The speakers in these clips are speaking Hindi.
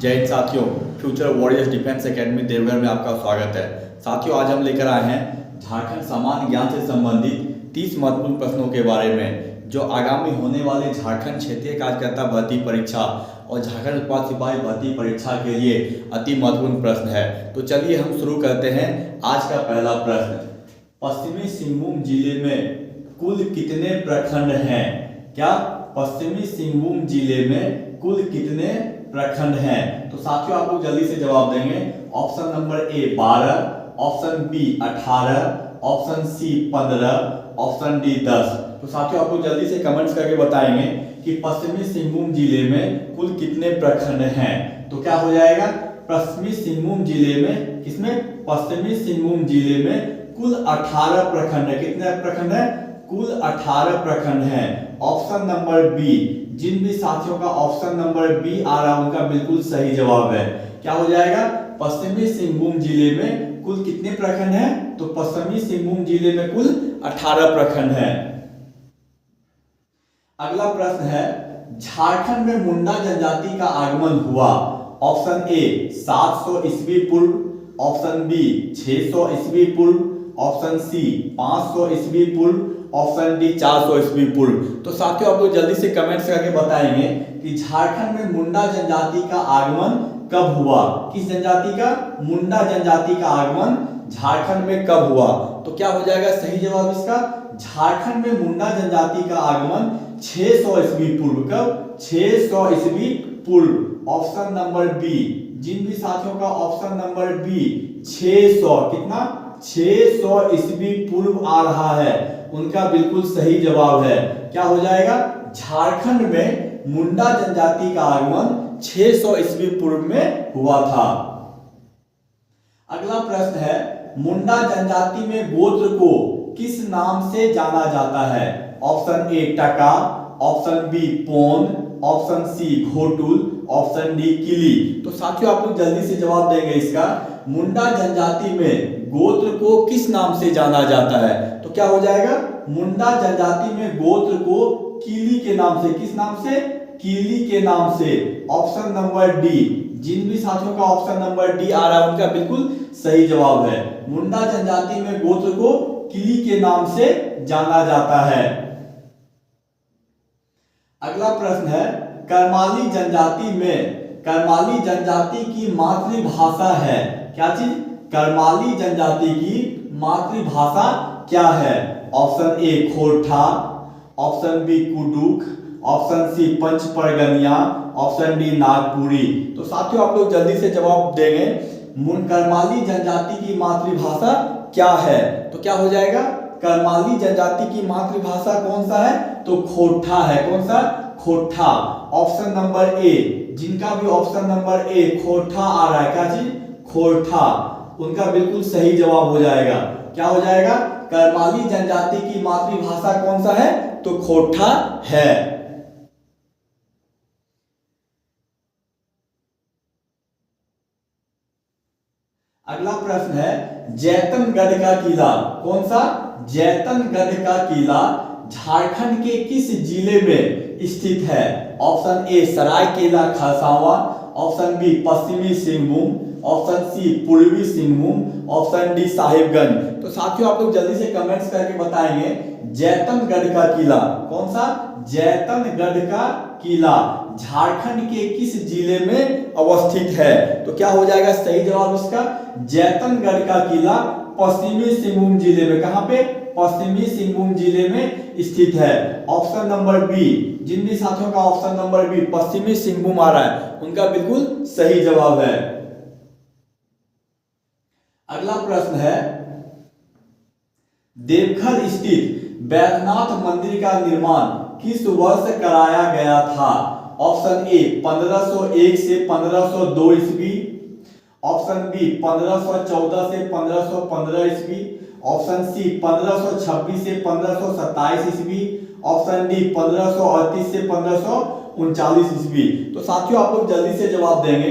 जय हिंद साथियों, future warriors defence academy Deoghar में आपका स्वागत है। साथियों, आज हम लेकर आए हैं झारखंड सामान्य ज्ञान से संबंधित 30 महत्वपूर्ण प्रश्नों के बारे में, जो आगामी होने वाले झारखंड क्षेत्रीय कार्यकर्ता भर्ती परीक्षा और झारखंड उत्पाद सिपाही भर्ती परीक्षा के लिए अति महत्वपूर्ण प्रश्न है। तो चलिए हम शुरू करते हैं। आज का पहला प्रश्न, पश्चिमी सिंहभूम जिले में कुल कितने प्रखंड हैं? क्या पश्चिमी सिंहभूम जिले में कुल कितने प्रखंड हैं? तो साथियों, आप लोग जल्दी से जवाब देंगे। Option number A 12, option B 18, option C 15, option D 10। तो साथियों, आप लोग जल्दी से कमेंट्स करके बताएंगे कि पश्चिमी सिंहभूम जिले में कुल कितने प्रखंड हैं। तो क्या हो जाएगा? पश्चिमी सिंहभूम जिले में, किसमें? पश्चिमी सिंहभूम जिले में कुल 18 प्रखंड है। कितने प्रखंड है? कुल 18 प्रखंड हैं। ऑप्शन नंबर बी, जिन भी साथियों का ऑप्शन नंबर बी आ रहा है उनका बिल्कुल सही जवाब है। क्या हो जाएगा? पश्चिमी सिंहभूम जिले में कुल कितने प्रखंड हैं? तो पश्चिमी सिंहभूम जिले में कुल 18 प्रखंड हैं। अगला प्रश्न है, झारखंड में मुंडा जनजाति का आगमन हुआ। ऑप्शन ए 700 ईस्वी पूर्व, ऑप्शन बी 600 ईस्वी पूर्व, ऑप्शन सी 500 ईस्वी पूर्व, ऑप्शन डी 400 ईस्वी पूर्व। तो साथियों, आप लोग जल्दी से कमेंट्स करके बताएंगे कि झारखंड में मुंडा जनजाति का आगमन कब हुआ। किस जनजाति का? मुंडा जनजाति का आगमन झारखंड में कब हुआ? तो क्या हो जाएगा सही जवाब इसका? झारखंड में मुंडा जनजाति का आगमन 600 ईस्वी पूर्व। कब? 600 ईस्वी पूर्व। ऑप्शन नंबर बी, जिन भी साथियों का ऑप्शन नंबर बी 600, कितना? 600 ईस्वी पूर्व आ रहा है, उनका बिल्कुल सही जवाब है। क्या हो जाएगा? झारखंड में मुंडा जनजाति का आगमन 600 ईस्वी पूर्व में हुआ था। अगला प्रश्न है, मुंडा जनजाति में गोत्र को किस नाम से जाना जाता है? ऑप्शन ए टका, ऑप्शन बी पोन, option C ghotul, option D किली। तो साथियों, आप लोग जल्दी से जवाब देंगे इसका। मुंडा जनजाति में गोत्र को किस नाम से जाना जाता है? तो क्या हो जाएगा? मुंडा जनजाति में गोत्र को किली के नाम से, किस नाम से? किली के नाम से। ऑप्शन नंबर डी, जिन भी साथियों का ऑप्शन नंबर डी आ रहा है उनका बिल्कुल सही जवाब है। मुंडा जनजाति में गोत्र को किली के नाम से जाना जाता है। अगला प्रश्न है, करमाली जनजाति में, करमाली जनजाति की मातृभाषा है। क्या चीज? करमाली जनजाति की मातृभाषा क्या है? Option A Khortha, option B Kurukh, option C Panch Pargania, option D Nagpuri. तो साथियों, आप लोग जल्दी से जवाब देंगे। करमाली जनजाति की मातृभाषा क्या है? तो क्या हो जाएगा? करमाली जनजाति की मातृभाषा कौन सा है? तो खोरठा है। कौन सा? खोरठा। ऑप्शन नंबर ए, जिनका भी ऑप्शन नंबर ए खोरठा आ रहा है, क्या चीज? खोरठा, उनका बिल्कुल सही जवाब हो जाएगा। क्या हो जाएगा? करमाली जनजाति की मातृभाषा कौन सा है? तो खोरठा है। अगला प्रश्न है, जैतनगढ़ का किला, कौन सा? जैतनगढ़ का किला झारखंड के किस जिले में स्थित है? Option A Saraikela Kharsawan, option B पश्चिमी सिंहभूम, ऑप्शन सी पूर्वी सिंहभूम, ऑप्शन डी साहिबगंज। तो साथियों, आप लोग जल्दी से कमेंट्स करके बताएंगे जैतनगढ़ का किला कौन सा? जैतनगढ़ का किला झारखंड के किस जिले में अवस्थित है? तो क्या हो जाएगा सही जवाब इसका? जैतनगढ़ का किला पश्चिमी सिंहभूम जिले में, कहां पे? पश्चिमी सिंहभूम जिले में स्थित है। ऑप्शन नंबर बी, जिन भी साथियों का ऑप्शन नंबर बी पश्चिमी सिंहभूम आ रहा है उनका बिल्कुल सही जवाब है। अगला प्रश्न है, देवघर स्थित बैद्यनाथ मंदिर का निर्माण किस वर्ष कराया गया था? ऑप्शन ए 1501 से 1502 ईस्वी, ऑप्शन बी 1514 से 1515 ईस्वी, ऑप्शन सी 1526 से 1527 ईस्वी, ऑप्शन डी 1538 से 1539 ईस्वी। तो साथियों, आप लोग जल्दी से जवाब देंगे।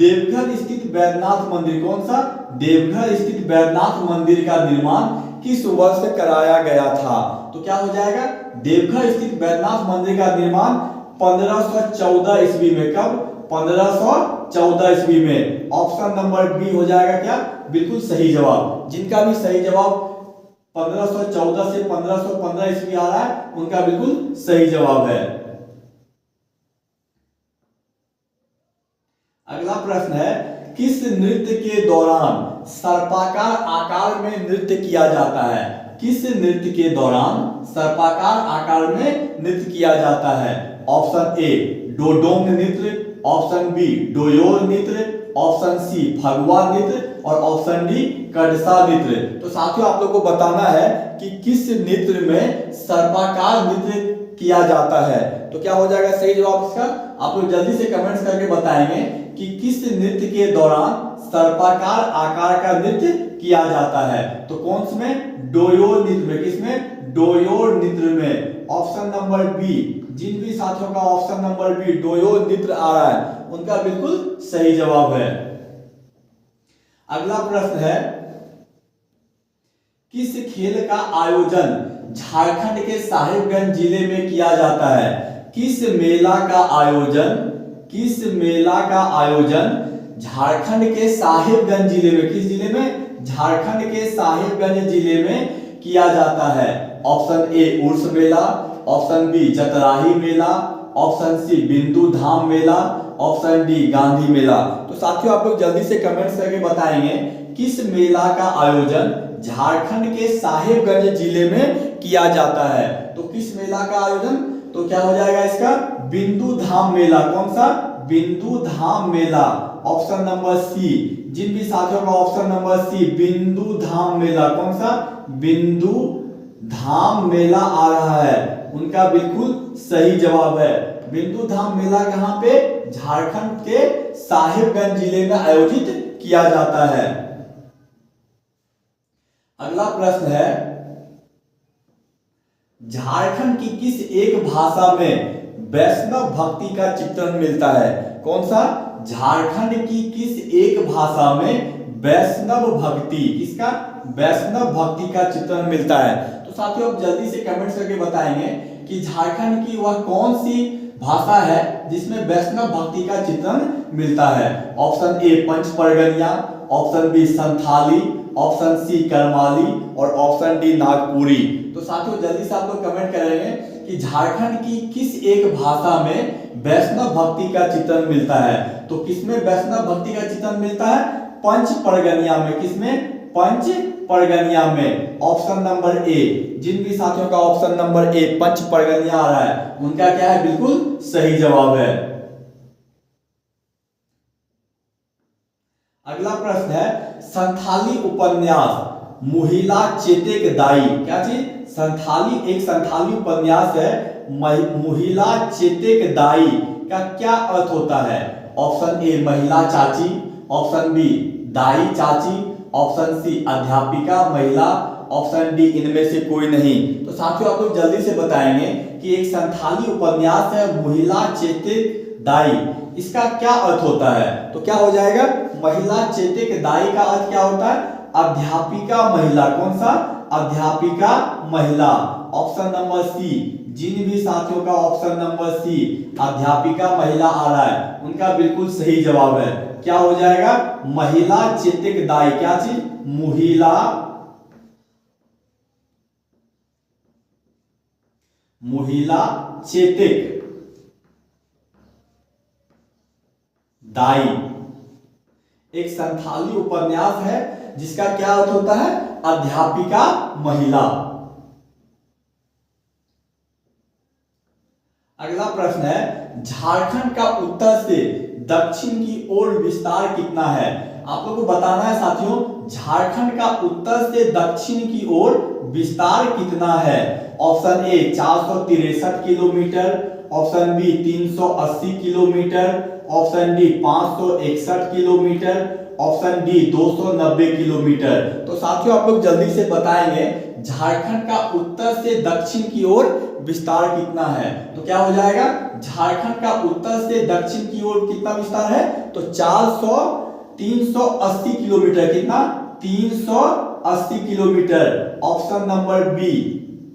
देवघर स्थित बैद्यनाथ मंदिर कौन सा? देवघर स्थित बैद्यनाथ मंदिर का निर्माण किस वर्ष कराया गया था? तो क्या हो जाएगा? देवघर स्थित बैद्यनाथ मंदिर का निर्माण 1514 ईस्वी में। कब? 1514 ईस्वी में। ऑप्शन नंबर बी हो जाएगा क्या, बिल्कुल सही जवाब। जिनका भी सही जवाब 1514 से 1515 ईस्वी आ रहा है उनका बिल्कुल सही जवाब है। अगला प्रश्न है, किस नृत्य के दौरान सर्पाकार आकार में नृत्य किया जाता है? किस नृत्य के दौरान सर्पाकार आकार में नृत्य किया जाता है? ऑप्शन ए डोडोंग नृत्य, ऑप्शन बी डोयोर नृत्य, ऑप्शन सी फगुआ नृत्य और ऑप्शन डी कड़सा नृत्य। तो साथियों आप लोग को बताना है कि किस नृत्य में सर्पाकार नृत्य किया जाता है। तो क्या हो जाएगा सही जवाब इसका? आप लोग जल्दी से कमेंट्स करके बताएंगे कि किस नृत्य के दौरान सर्पाकार आकार का नृत्य किया जाता है। तो कौन से में? डोयोर नृत्य में। किसमें? डोयोर नृत्य में। ऑप्शन नंबर बी, जिन भी साथियों का ऑप्शन नंबर बी डोयोर नृत्य आ रहा है उनका बिल्कुल सही जवाब है। अगला प्रश्न है, किस खेल का आयोजन झारखंड के साहिबगंज जिले में किया जाता है? किस मेला का आयोजन झारखंड के साहिबगंज जिले में, किस जिले में? झारखंड के साहिबगंज जिले में किया जाता है। ऑप्शन ए उर्स मेला, ऑप्शन बी जतराही मेला, ऑप्शन सी बिंदु धाम मेला, ऑप्शन डी गांधी मेला। तो साथियों आप लोग जल्दी से कमेंट्स करके बताएंगे किस मेला का आयोजन झारखंड के साहिबगंज जिले में किया जाता है। तो किस मेला का आयोजन? तो क्या हो जाएगा इसका? बिंदु धाम मेला। कौन सा? बिंदु धाम मेला। ऑप्शन नंबर सी, जिन भी साथियों का ऑप्शन नंबर सी बिंदु धाम मेला, कौन सा? बिंदु धाम मेला आ रहा है उनका बिल्कुल सही जवाब है। बिंदु धाम मेला कहां पे? झारखंड के साहिबगंज जिले में आयोजित किया जाता है। अगला प्रश्न है, झारखंड की किस एक भाषा में वैष्णव भक्ति का चित्रण मिलता है? कौन सा? झारखंड की किस एक भाषा में वैष्णव भक्ति, किसका? वैष्णव भक्ति का चित्रण मिलता है। तो साथियों आप जल्दी से कमेंट्स करके बताएंगे कि झारखंड की वह कौन सी भाषा है जिसमें वैष्णव भक्ति का चित्रण मिलता है। Option A Panch Pargania, option B Santhali, option C Karmali और ऑप्शन डी नागपुरी। तो साथियों जल्दी से आप लोग कमेंट करेंगे कि झारखंड की किस एक भाषा में वैष्णव भक्ति का चित्रण मिलता है। तो किसमें वैष्णव भक्ति का चित्रण मिलता है? पंच परगनिया में। किसमें? पंच परगनिया में। ऑप्शन नंबर ए, जिन भी साथियों का ऑप्शन नंबर ए पंच परगनिया आ रहा है उनका क्या है? बिल्कुल सही जवाब है। अगला प्रश्न है, संथाली उपन्यास मुहिला चेतेक दाई, क्या चीज? संथाली, एक संथाली उपन्यास है मुहिला चेतेक दाई का क्या अर्थ होता है? ऑप्शन ए महिला चाची, ऑप्शन बी दाई चाची, ऑप्शन सी अध्यापिका महिला, ऑप्शन डी इनमें से कोई नहीं। तो साथियों आप लोग जल्दी से बताएंगे कि एक संथाली उपन्यास है मुहिला चेतेक दाई, इसका क्या अर्थ होता है? तो क्या हो जाएगा? महिला चेतेक दाई का अर्थ क्या होता है? अध्यापिका महिला। कौन सा? अध्यापिका महिला। ऑप्शन नंबर सी, जिन भी साथियों का ऑप्शन नंबर सी अध्यापिका महिला आ रहा है उनका बिल्कुल सही जवाब है। क्या हो जाएगा? महिला चेतेक दाई, क्या चीज? मुहिला चेतेक दाई एक संथाली उपन्यास है जिसका क्या अर्थ होता है? अध्यापिका महिला। अगला प्रश्न है, झारखंड का उत्तर से दक्षिण की ओर विस्तार कितना है? आप लोगों को बताना है साथियों, झारखंड का उत्तर से दक्षिण की ओर विस्तार कितना है? Option A 463 kilometre, option B 380 kilometre, option D 561 kilometre, option D 290 kilometre. तो साथियों आप लोग जल्दी से बताएंगे झारखंड का उत्तर से दक्षिण की ओर विस्तार कितना है? तो क्या हो जाएगा? झारखंड का उत्तर से दक्षिण की ओर कितना विस्तार है? तो 380 किलोमीटर। कितना? 380 kilometre. Option number B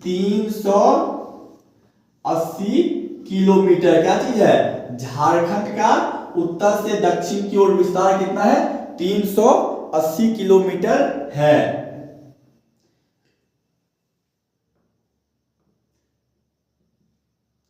380 kilometre क्या चीज है? झारखंड का उत्तर से दक्षिण की ओर विस्तार कितना है? 380 किलोमीटर है।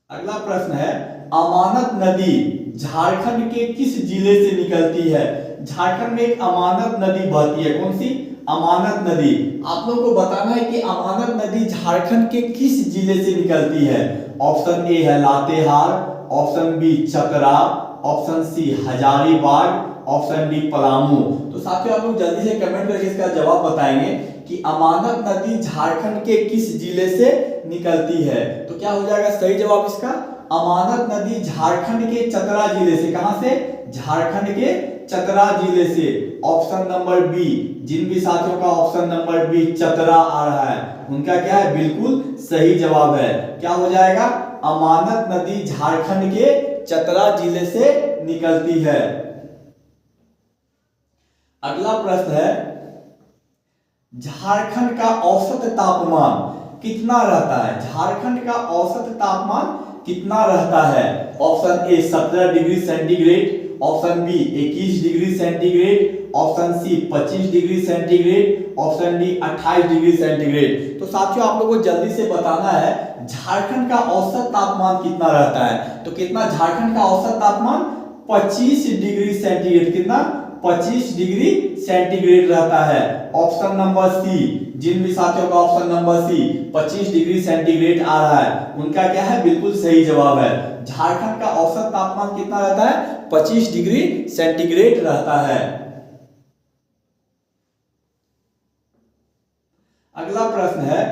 अगला प्रश्न है, अमानत नदी झारखंड के किस जिले से निकलती है? झारखंड में एक अमानत नदी बहती है, कौन सी? अमानत नदी। आप लोगों को बताना है कि अमानत नदी झारखंड के किस जिले से निकलती है। ऑप्शन ए है Latehar, option B Chatra, option C Hazaribagh, option D Palamu. तो साथियों आप लोग जल्दी से कमेंट करके इसका जवाब बताएंगे कि अमानत नदी झारखंड के किस जिले से निकलती है। तो क्या हो जाएगा सही जवाब इसका? अमानत नदी झारखंड के चतरा जिले से। कहां से? झारखंड के चतरा जिले से। ऑप्शन नंबर बी, जिन भी साथियों का ऑप्शन नंबर बी चतरा आ रहा है उनका क्या है? बिल्कुल सही जवाब है। क्या हो जाएगा? अमानत नदी झारखंड के चतरा जिले से निकलती है। अगला प्रश्न है, झारखंड का औसत तापमान कितना रहता है? झारखंड का औसत तापमान कितना रहता है? Option A 17 degree centigrade, option B 21 degree centigrade, option C 25 degree centigrade, option D 28 degree centigrade. तो साथियों आप लोगों को जल्दी से बताना है झारखंड का औसत तापमान कितना रहता है। तो कितना झारखंड का औसत तापमान? 25 डिग्री सेंटीग्रेड। कितना? 25 डिग्री सेंटीग्रेड रहता है। ऑप्शन नंबर सी, जिन भी साथियों का option number C 25 degree centigrade आ रहा है उनका क्या है? बिल्कुल सही जवाब है। झारखंड का औसत तापमान कितना रहता है? 25 डिग्री सेंटीग्रेड रहता है। अगला प्रश्न है,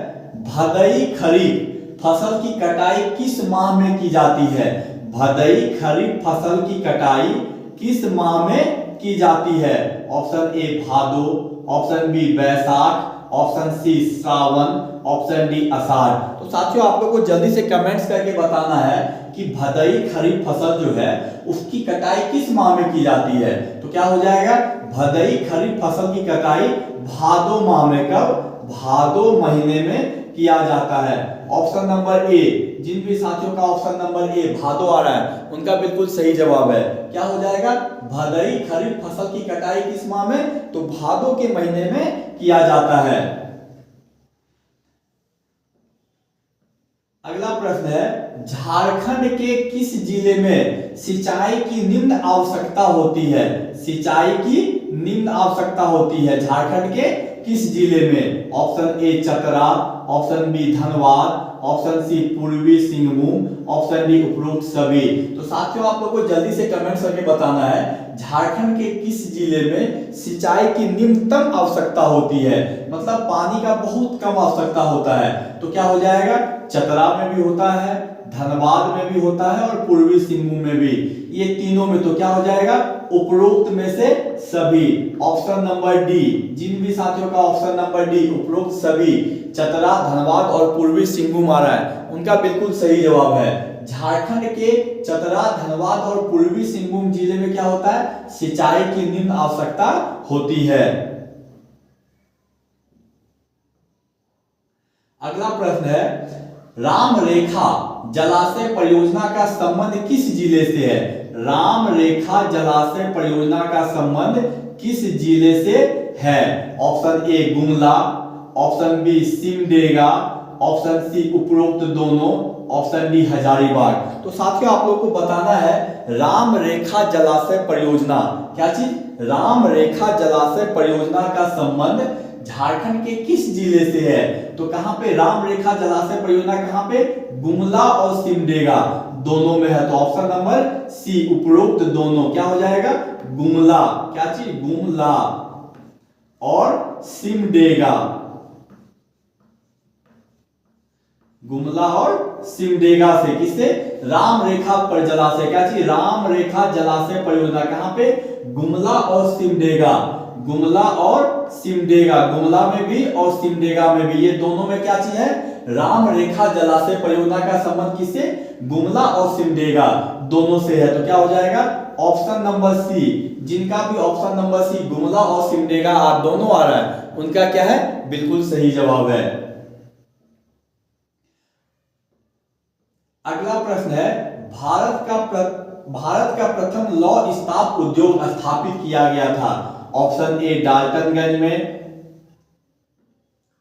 भदई खरीफ फसल की कटाई किस माह में की जाती है? भदई खरीफ फसल की कटाई किस माह में की जाती है? Option A Bhado, option B Baisakh, option C Shravan, option D Ashadh. तो साथियों आप लोगों को जल्दी से कमेंट्स करके बताना है कि भदई खरीफ फसल जो है उसकी कटाई किस माह में की जाती है। तो क्या हो जाएगा? भदई खरीफ फसल की कटाई भादो माह में। कब? भादो महीने में किया जाता है। ऑप्शन नंबर ए, जिन भी साथियों का ऑप्शन नंबर ए भादो आ रहा है उनका बिल्कुल सही जवाब है। क्या हो जाएगा? भदई खरीफ फसल की कटाई किस माह में? तो भादो के महीने में किया जाता है। अगला प्रश्न है, झारखंड के किस जिले में सिंचाई की निम्न आवश्यकता होती है? सिंचाई की निम्न आवश्यकता होती है झारखंड के किस जिले में? Option A Chatra, option B Dhanbad, option C पूर्वी सिंहभूम, ऑप्शन डी उपरोक्त सभी। तो साथियों आप लोगों को जल्दी से कमेंट करके बताना है झारखंड के किस जिले में सिंचाई की निम्नतम आवश्यकता होती है, मतलब पानी का बहुत कम आवश्यकता होता है। तो क्या हो जाएगा? चतरा में भी होता है, धनबाद में भी होता है और पूर्वी सिंहभूम में भी। ये तीनों में तो क्या हो जाएगा? उपरोक्त में से सभी। ऑप्शन नंबर डी, जिन भी साथियों का ऑप्शन नंबर डी उपरोक्त सभी चतरा, धनबाद और पूर्वी सिंहभूम आ रहा है उनका बिल्कुल सही जवाब है। झारखंड के चतरा, धनबाद और पूर्वी सिंहभूम जिले में क्या होता है? सिंचाई की निम्न आवश्यकता होती है। अगला प्रश्न है, राम रेखा जलाशय परियोजना का संबंध किस जिले से है? राम रेखा जलाशय परियोजना का संबंध किस जिले से है? Option A Gumla, option B Simdega, option C उपरोक्त दोनों, ऑप्शन डी हजारीबाग। तो साथियों आप लोगों को बताना है राम रेखा जलाशय परियोजना, क्या चीज? राम रेखा जलाशय परियोजना का संबंध झारखंड के किस जिले से है? तो कहां पे राम रेखा जलाशय परियोजना? कहां पे? गुमला और सिमडेगा दोनों में है। तो ऑप्शन नंबर सी उपरोक्त दोनों क्या हो जाएगा? गुमला, क्या चीज? गुमला और सिमडेगा। गुमला और सिमडेगा से, किससे? राम रेखा पर जलाशय, क्या चीज? राम रेखा जलाशय परियोजना कहां पे? गुमला और सिमडेगा। गुमला और सिमडेगा, गुमला में भी और सिमडेगा में भी, ये दोनों में क्या चीज है? राम रेखा जलाशय परियोजना का संबंध किससे? गुमला और सिमडेगा दोनों से है। तो क्या हो जाएगा? ऑप्शन नंबर सी, जिनका भी ऑप्शन नंबर सी गुमला और सिमडेगा दोनों आ रहा है उनका क्या है? बिल्कुल सही जवाब है। अगला प्रश्न है, भारत का भारत का प्रथम लौह इस्पात उद्योग स्थापित किया गया था? ऑप्शन ए डाल्टनगंज में,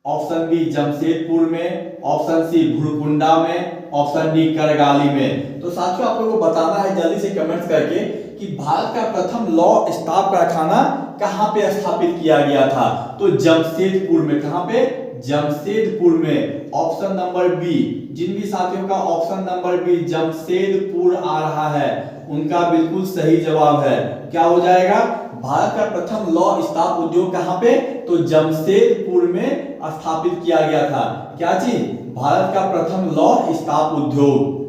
ऑप्शन बी जमशेदपुर में, ऑप्शन सी भुरकुंडा में, ऑप्शन डी करगाली में। तो साथियों आप लोगों को बताना है जल्दी से कमेंट्स करके कि भारत का प्रथम लौह इस्पात कारखाना कहां पे स्थापित किया गया था? तो जमशेदपुर में। कहां पे? जमशेदपुर में। ऑप्शन नंबर बी, जिन भी साथियों का ऑप्शन नंबर बी जमशेदपुर आ रहा है उनका बिल्कुल सही जवाब है। क्या हो जाएगा? भारत का प्रथम लौह इस्पात उद्योग कहां पे? तो जमशेदपुर में स्थापित किया गया था। क्या चीज? भारत का प्रथम लौह इस्पात उद्योग।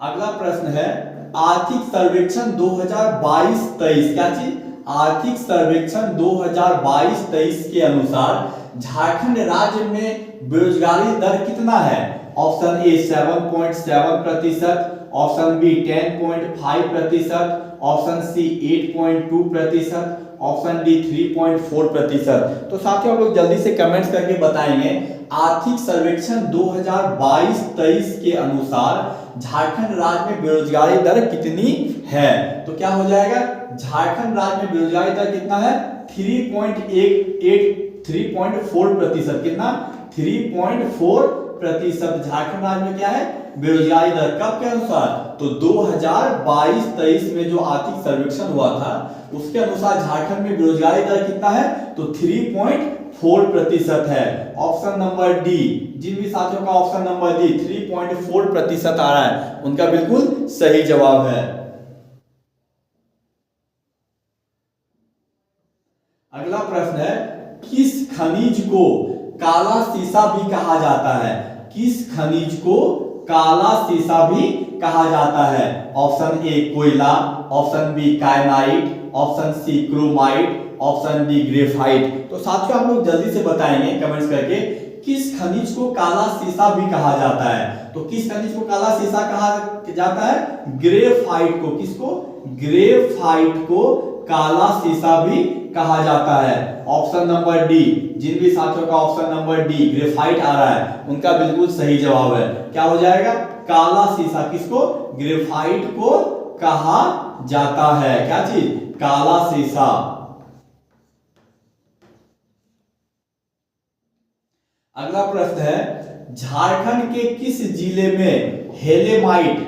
अगला प्रश्न है आर्थिक सर्वेक्षण 2022-23। क्या चीज? आर्थिक सर्वेक्षण 2022-23 के अनुसार झारखंड राज्य में बेरोजगारी दर कितना है? Option A 7.7%, option B 10.5%, option C 8.2%, option D 3.4%। तो साथियों आप लोग जल्दी से कमेंट्स करके बताएंगे आर्थिक सर्वेक्षण 2022-23 के अनुसार झारखंड राज्य में बेरोजगारी दर कितनी है? तो क्या हो जाएगा? झारखंड राज्य में बेरोजगारी दर कितना है? 3.4%। कितना? 3.4%। झारखंड राज्य में क्या है? बेरोजगारी दर। कब के अनुसार? तो 2022-23 में जो आर्थिक सर्वेक्षण हुआ था उसके अनुसार झारखंड में बेरोजगारी दर कितना है? तो 3.4% है। ऑप्शन नंबर डी, जिन भी साथियों का ऑप्शन नंबर डी 3.4% आ रहा है उनका बिल्कुल सही जवाब है। अगला प्रश्न है किस खनिज को काला सीसा भी कहा जाता है? किस खनिज को काला सीसा भी कहा जाता है? ऑप्शन ए कोयला, option B kyanite, option C chromite, option D graphite. तो साथियों आप लोग जल्दी से बताएंगे कमेंट्स करके किस खनिज को काला सीसा भी कहा जाता है? तो किस खनिज को काला सीसा कहा जाता है? ग्रेफाइट को। किसको? ग्रेफाइट को काला सीसा भी कहा जाता है। ऑप्शन नंबर डी, जिन भी साथियों का ऑप्शन नंबर डी ग्रेफाइट आ रहा है उनका बिल्कुल सही जवाब है। क्या हो जाएगा? काला सीसा। किसको? ग्रेफाइट को कहा जाता है। क्या चीज? काला सीसा। अगला प्रश्न है झारखंड के किस जिले में हेलेमाइट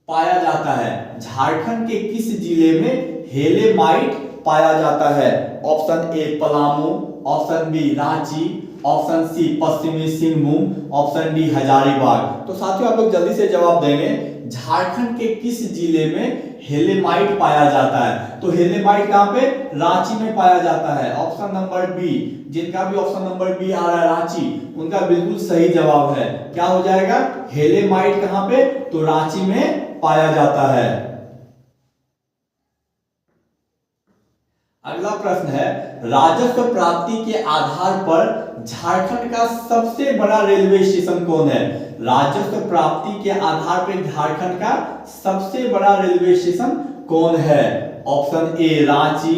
पाया जाता है? झारखंड के किस जिले में हेलेमाइट पाया जाता है? Option A Palamu, option B Ranchi, option C पश्चिमी सिंहभूम, ऑप्शन डी हजारीबाग। तो साथियों आप लोग जल्दी से जवाब देंगे झारखंड के किस जिले में हेलेमाइट पाया जाता है? तो हेलेमाइट कहां पे? रांची में पाया जाता है। ऑप्शन नंबर बी, जिनका भी ऑप्शन नंबर बी आ रहा है रांची उनका बिल्कुल सही जवाब है। क्या हो जाएगा? हेलेमाइट कहां पे? तो रांची में पाया जाता है। अगला प्रश्न है राजस्व प्राप्ति के आधार पर झारखंड का सबसे बड़ा रेलवे स्टेशन कौन है? राजस्व प्राप्ति के आधार पर झारखंड का सबसे बड़ा रेलवे स्टेशन कौन है? Option A Ranchi,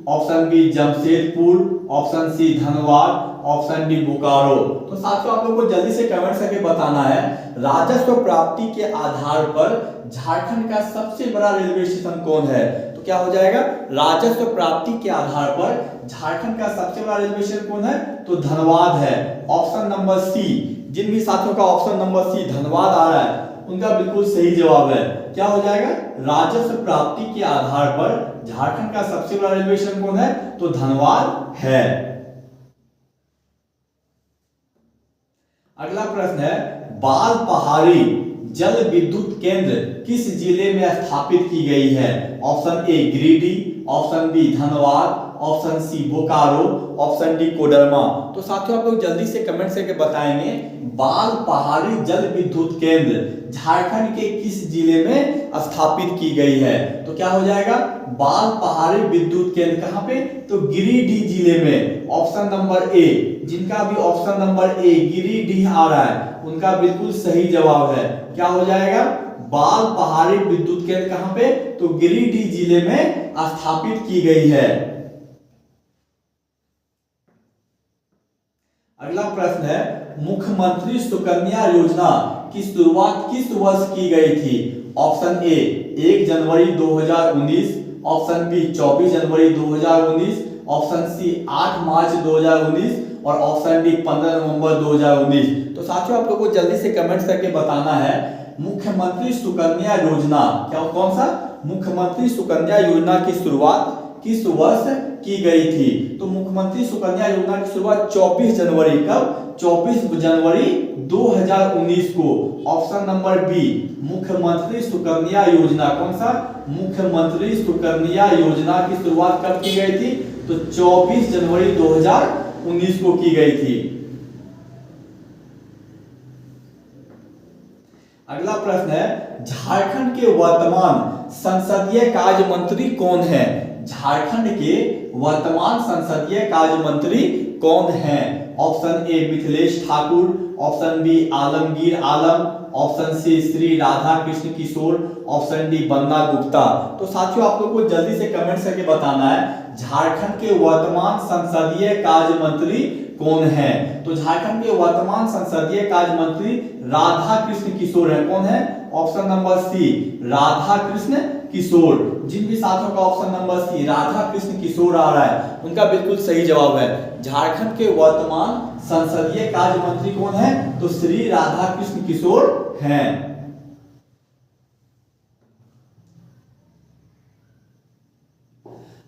option B Jamshedpur, option C Dhanbad, option D Bokaro. तो साथियों आप लोग को जल्दी से कमेंट करके बताना है राजस्व प्राप्ति के आधार पर झारखंड का सबसे बड़ा रेलवे स्टेशन कौन है? तो क्या हो जाएगा? राजस्व प्राप्ति के आधार पर झारखंड का सबसे बड़ा रेलवे स्टेशन कौन है? तो धनबाद है। ऑप्शन नंबर सी, जिन भी साथियों का ऑप्शन नंबर सी धनबाद आ रहा है उनका बिल्कुल सही जवाब है। क्या हो जाएगा? राजस्व प्राप्ति के आधार पर झारखंड का सबसे बड़ा रेलवे स्टेशन कौन है? तो धनबाद है। अगला प्रश्न है बाल पहाड़ी जल विद्युत केंद्र किस जिले में स्थापित की गई है? Option A Giridih, option B Dhanbad, option C Bokaro, option D Koderma. तो साथियों आप लोग जल्दी से कमेंट करके बताएंगे बाल पहाड़ी जल विद्युत केंद्र झारखंड के किस जिले में स्थापित की गई है? तो क्या हो जाएगा? बाल पहाड़ी विद्युत केंद्र कहां पे? तो गिरिडीह जिले में। ऑप्शन नंबर ए, जिनका भी ऑप्शन नंबर ए गिरिडीह आ रहा है उनका बिल्कुल सही जवाब है। क्या हो जाएगा? बाल पहाड़ी विद्युत केंद्र कहां पे? तो गिरिडीह जिले में स्थापित की गई है। अगला प्रश्न है मुख्यमंत्री सुकन्या योजना की शुरुआत किस वर्ष की गई थी? ऑप्शन ए 1 जनवरी 2019, ऑप्शन बी 24 जनवरी 2019, ऑप्शन सी 8 मार्च 2019 और ऑप्शन डी 15 नवंबर 2019। तो साथियों आप लोगों को जल्दी से कमेंट्स करके बताना है मुख्यमंत्री सुकन्या योजना, क्या कौन सा मुख्यमंत्री सुकन्या योजना की शुरुआत किस वर्ष की गई थी? तो मुख्यमंत्री सुकन्या योजना की शुरुआत 24 जनवरी कब? 24 जनवरी 2019 को। ऑप्शन नंबर बी मुख्यमंत्री सुकन्या योजना, कौन सा मुख्यमंत्री सुकन्या योजना की शुरुआत कब की गई थी? तो 24 जनवरी 2019 को की गई थी। अगला प्रश्न है झारखंड के वर्तमान संसदीय कार्य मंत्री कौन है? झारखंड के वर्तमान संसदीय कार्य मंत्री कौन है? Option A Mithilesh Thakur, option B Alamgir Alam, option C Shri Radha Krishna Kishore, option D Banna Gupta. तो साथियों आप लोगों को जल्दी से कमेंट करके बताना है झारखंड के वर्तमान संसदीय कार्य मंत्री कौन है? तो झारखंड के वर्तमान संसदीय कार्य मंत्री राधा कृष्ण किशोर है। कौन है? Option number C Radha Krishna Kishore. जिन भी साथियों का option number C Radha Krishna Kishore आ रहा है उनका बिल्कुल सही जवाब है। झारखंड के वर्तमान संसदीय कार्य मंत्री कौन है? तो श्री राधा कृष्ण किशोर हैं।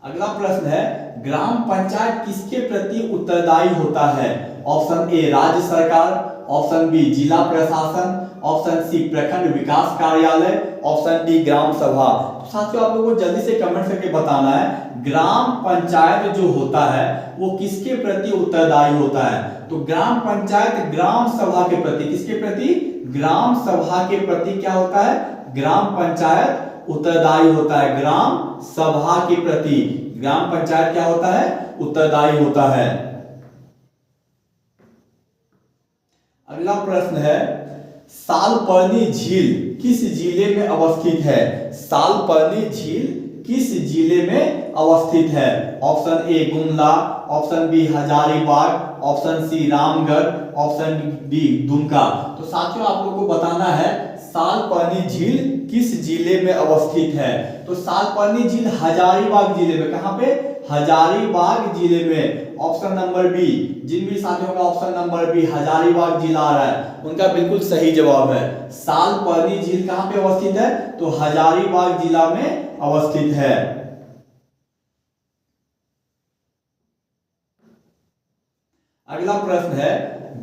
अगला प्रश्न है ग्राम पंचायत किसके प्रति उत्तरदायी होता है? ऑप्शन ए राज्य सरकार, ऑप्शन बी जिला प्रशासन, ऑप्शन सी प्रखंड विकास कार्यालय, ऑप्शन डी ग्राम सभा। तो साथियों आप लोगों को जल्दी से कमेंट करके बताना है ग्राम पंचायत जो होता है वो किसके प्रति उत्तरदायी होता है? तो ग्राम पंचायत ग्राम सभा के प्रति, किसके प्रति? ग्राम सभा के प्रति क्या होता है? ग्राम पंचायत उत्तरदायी होता है। ग्राम सभा के प्रति ग्राम पंचायत क्या होता है? उत्तरदायी होता है। अगला प्रश्न है सालपर्नी झील किस जिले में अवस्थित है? सालपर्नी झील किस जिले में अवस्थित है? Option A Gumla, option B Hazaribagh, option C Ramgarh, option D Dumka. तो साथियों आप लोगों को बताना है सालपर्नी झील किस जिले में अवस्थित है? तो सालपर्नी झील हजारीबाग जिले में। कहां पे? हजारीबाग जिले में। ऑप्शन नंबर बी, जिन भी साथियों का ऑप्शन नंबर बी हजारीबाग जिला आ रहा है उनका बिल्कुल सही जवाब है। सालपर्नी झील कहां पे अवस्थित है? तो हजारीबाग जिला में अवस्थित है। अगला प्रश्न है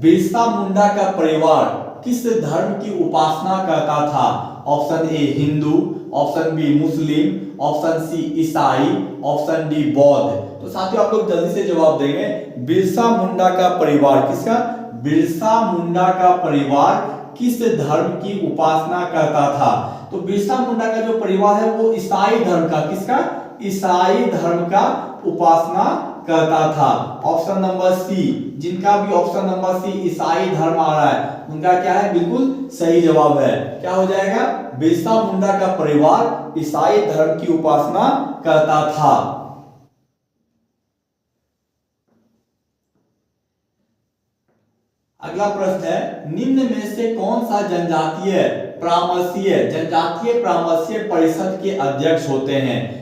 बिरसा मुंडा का परिवार किस धर्म की उपासना करता था? Option A Hindu, option B Muslim, option C ईसाई, ऑप्शन डी बौद्ध। तो साथियों आप लोग जल्दी से जवाब देंगे बिरसा मुंडा का परिवार किसका? बिरसा मुंडा का परिवार किस धर्म की उपासना करता था? तो बिरसा मुंडा का जो परिवार है वो ईसाई धर्म का, किसका? ईसाई धर्म का उपासना करता था। ऑप्शन नंबर सी, जिनका भी ऑप्शन नंबर सी ईसाई धर्म आ रहा है उनका क्या है? बिल्कुल सही जवाब है। क्या हो जाएगा? बिरसा मुंडा का परिवार ईसाई धर्म की उपासना करता था। अगला प्रश्न है निम्न में से कौन सा जनजातीय परामर्शीय परिषद के अध्यक्ष होते हैं?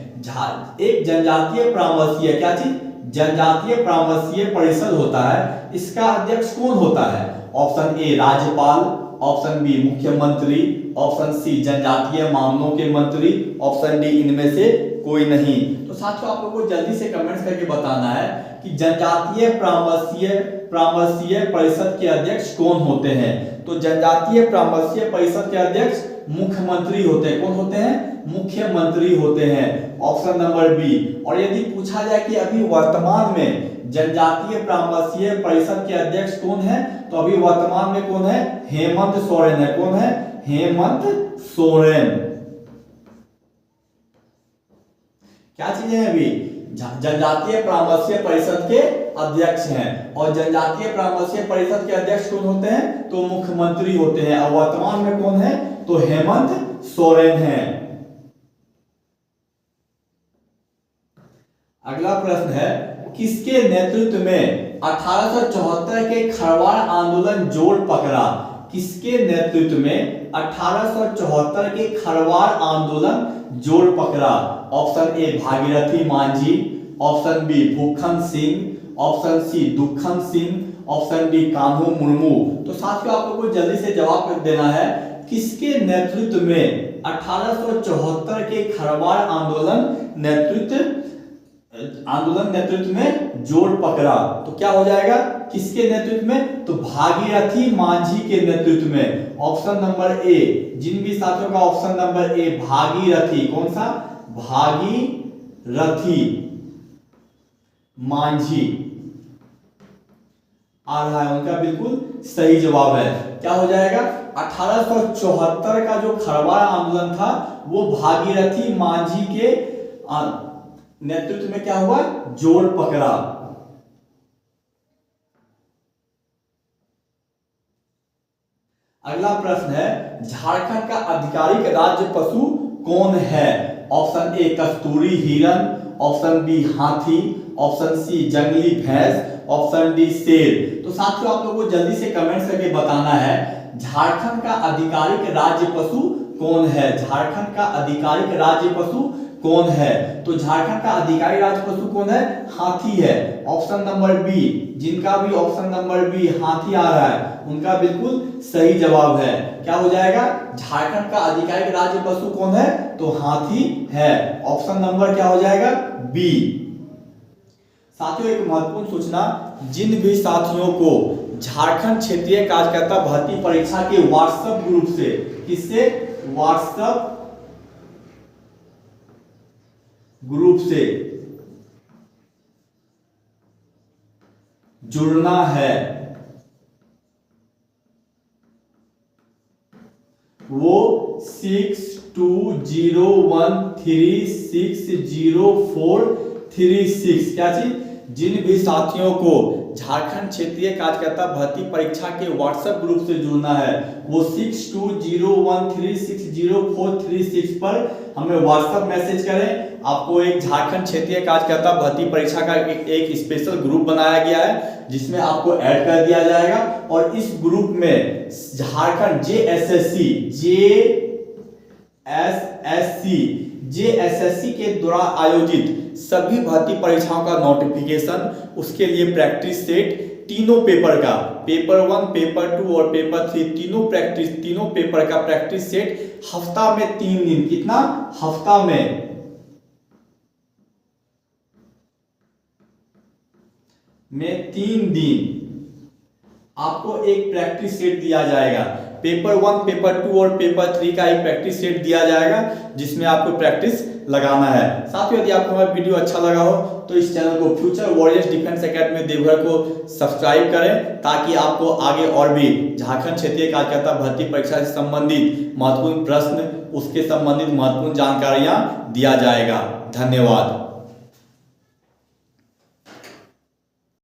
एक जनजातीय परामर्शीय क्या चीज? जनजातीय परामर्शीय परिषद होता है, इसका अध्यक्ष कौन होता है? ऑप्शन ए राज्यपाल, ऑप्शन बी मुख्यमंत्री, ऑप्शन सी जनजातीय मामलों के मंत्री, ऑप्शन डी इनमें से कोई नहीं। तो साथियों आप लोगों को जल्दी से कमेंट्स करके बताना है कि जनजातीय परामर्शीय परिषद के अध्यक्ष कौन होते हैं? तो जनजातीय परामर्शीय परिषद के अध्यक्ष मुख्यमंत्री होते हैं। कौन होते हैं? मुख्यमंत्री होते हैं। Option number B. और यदि पूछा जाए कि अभी वर्तमान में जनजातीय परामर्शीय परिषद के अध्यक्ष कौन है, तो अभी वर्तमान में कौन है? हेमंत सोरेन है। कौन है? हेमंत सोरेन। क्या चीजें हैं? अभी जनजातीय परामर्शीय परिषद के अध्यक्ष हैं और जनजातीय परामर्शीय परिषद के अध्यक्ष कौन होते हैं? तो मुख्यमंत्री होते हैं। और वर्तमान में कौन है? तो हेमंत सोरेन है। अगला प्रश्न है किसके नेतृत्व में 1874 के खरवाड़ आंदोलन जोर पकड़ा? किसके नेतृत्व में 1874 के खरवार आंदोलन जोर पकड़ा? Option A Bhagirathi Manjhi, option B Bhukhan Singh, option C Dukhan Singh, option D Kanhu Murmu. तो साथियों आप लोगों को जल्दी से जवाब देना है, किसके नेतृत्व में 1874 के खरवार आंदोलन नेतृत्व में जोर पकड़ा? तो क्या हो जाएगा, किसके नेतृत्व में? तो भागीरथी मांझी के नेतृत्व में। ऑप्शन नंबर ए, जिन भी साथियों का ऑप्शन नंबर ए भागीरथी, कौन सा? भागीरथी मांझी आ रहा है, उनका बिल्कुल सही जवाब है। क्या हो जाएगा, 1874 का जो खरवार आंदोलन था वो भागीरथी मांझी के नेतृत्व में क्या हुआ, जोर पकड़ा। अगला प्रश्न है, झारखंड का आधिकारिक राज्य पशु कौन है? ऑप्शन ए कस्तूरी हिरन, ऑप्शन बी हाथी, ऑप्शन सी जंगली भैंस, ऑप्शन डी शेर। तो साथियों आप लोगों को जल्दी से कमेंट करके बताना है, झारखंड का आधिकारिक राज्य पशु कौन है? झारखंड का आधिकारिक राज्य पशु कौन है? तो झारखंड का आधिकारिक राज्य पशु कौन है? हाथी है। ऑप्शन नंबर बी, जिनका भी ऑप्शन नंबर बी हाथी आ रहा है उनका बिल्कुल सही जवाब है। क्या हो जाएगा, झारखंड का आधिकारिक राज्य पशु कौन है? तो हाथी है। ऑप्शन नंबर क्या हो जाएगा, बी। साथियों एक महत्वपूर्ण सूचना, जिन भी साथियों को झारखंड क्षेत्रीय कार्यकर्ता भर्ती परीक्षा के व्हाट्सएप ग्रुप से, किससे? व्हाट्सएप ग्रुप से जुड़ना है, वो 6201360436। क्या चीज? जिन भी साथियों को झारखंड क्षेत्रीय कार्यकर्ता भर्ती परीक्षा के व्हाट्सएप ग्रुप से जुड़ना है वो 6201360436 पर हमें व्हाट्सएप मैसेज करें। आपको एक झारखंड क्षेत्रीय कार्यकर्ता भर्ती परीक्षा का एक स्पेशल ग्रुप बनाया गया है जिसमें आपको ऐड कर दिया जाएगा, और इस ग्रुप में झारखंड जेएसएससी के द्वारा आयोजित सभी भर्ती परीक्षाओं का नोटिफिकेशन, उसके लिए प्रैक्टिस सेट, तीनों पेपर का, पेपर 1, पेपर 2 और पेपर 3, तीनों पेपर का प्रैक्टिस सेट हफ्ता में 3 दिन, कितना? हफ्ता में 3 दिन आपको एक प्रैक्टिस सेट दिया जाएगा। पेपर 1, पेपर 2 और पेपर 3 का एक प्रैक्टिस सेट दिया जाएगा जिसमें आपको प्रैक्टिस लगाना है। साथियों यदि आपको हमारा वीडियो अच्छा लगा हो तो इस चैनल को future warriors defence academy Deoghar को सब्सक्राइब करें, ताकि आपको आगे और भी झारखंड क्षेत्रीय कार्यकर्ता भर्ती परीक्षा से संबंधित महत्वपूर्ण प्रश्न, उसके संबंधित महत्वपूर्ण जानकारियां दिया जाएगा। धन्यवाद।